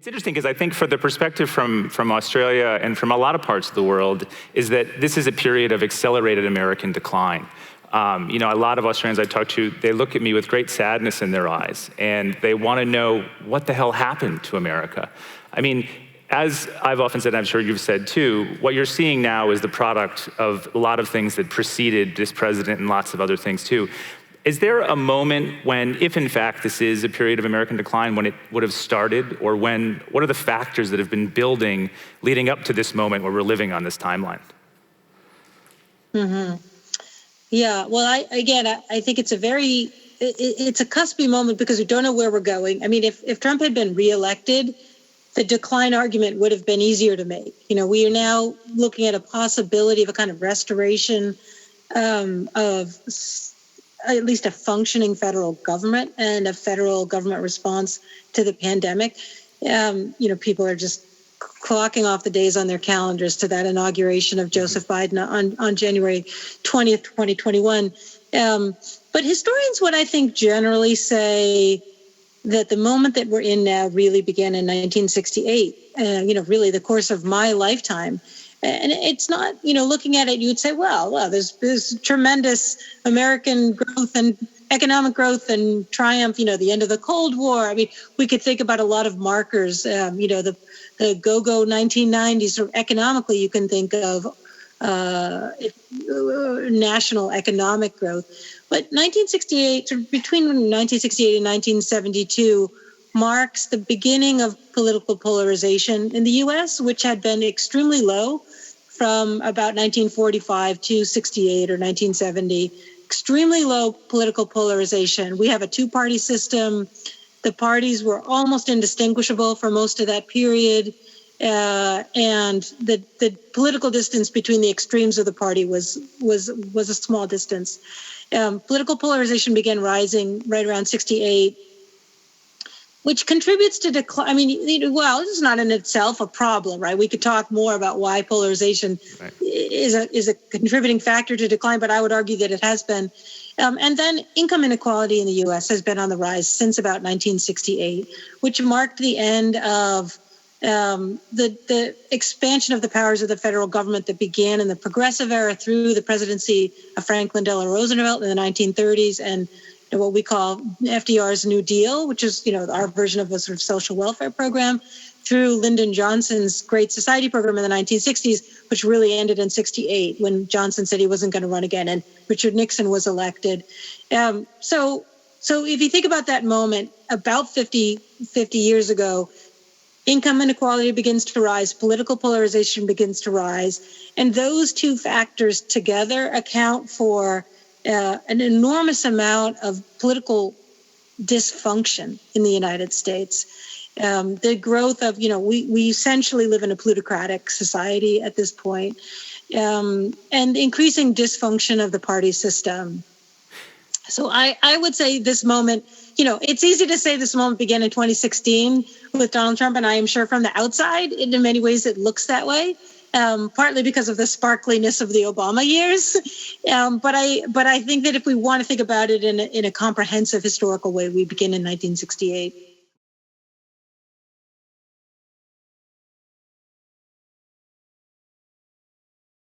It's interesting because I think for the perspective from Australia and from a lot of parts of the world is that this is a period of accelerated American decline. A lot of Australians I talk to, they look at me with great sadness in their eyes, and they want to know what the hell happened to America. I mean, as I've often said, I'm sure you've said too, what you're seeing now is the product of a lot of things that preceded this president and lots of other things too. Is there a moment when, if in fact this is a period of American decline, when it would have started, or what are the factors that have been building leading up to this moment where we're living on this timeline? Mm-hmm. Yeah, well, I think it's a cuspy moment because we don't know where we're going. I mean, if Trump had been reelected, the decline argument would have been easier to make. We are now looking at a possibility of a kind of restoration of at least a functioning federal government and a federal government response to the pandemic. People are just clocking off the days on their calendars to that inauguration of Joseph Biden on January 20th, 2021. But historians would, I think, generally say that the moment that we're in now really began in 1968, really the course of my lifetime. And it's not, looking at it, you would say, well, there's tremendous American growth and economic growth and triumph, the end of the Cold War. I mean, we could think about a lot of markers, the go-go 1990s. Sort of economically, you can think of national economic growth. But 1968, between 1968 and 1972, marks the beginning of political polarization in the U.S., which had been extremely low from about 1945 to 68 or 1970. Extremely low political polarization. We have a two-party system. The parties were almost indistinguishable for most of that period. And the political distance between the extremes of the party was a small distance. Political polarization began rising right around 68, which contributes to decline. I mean, this is not in itself a problem, right? We could talk more about why polarization is a contributing factor to decline, but I would argue that it has been. And then income inequality in the U.S. has been on the rise since about 1968, which marked the end of the expansion of the powers of the federal government that began in the progressive era through the presidency of Franklin Delano Roosevelt in the 1930s and what we call FDR's New Deal, which is, our version of a sort of social welfare program, through Lyndon Johnson's Great Society program in the 1960s, which really ended in 68 when Johnson said he wasn't going to run again and Richard Nixon was elected. So if you think about that moment, about 50 years ago, income inequality begins to rise, political polarization begins to rise, and those two factors together account for an enormous amount of political dysfunction in the United States. The growth of, we essentially live in a plutocratic society at this point, and increasing dysfunction of the party system. So I would say this moment, it's easy to say this moment began in 2016 with Donald Trump, and I am sure from the outside, in many ways it looks that way. Partly because of the sparkliness of the Obama years. But I think that if we want to think about it in a comprehensive historical way, we begin in 1968.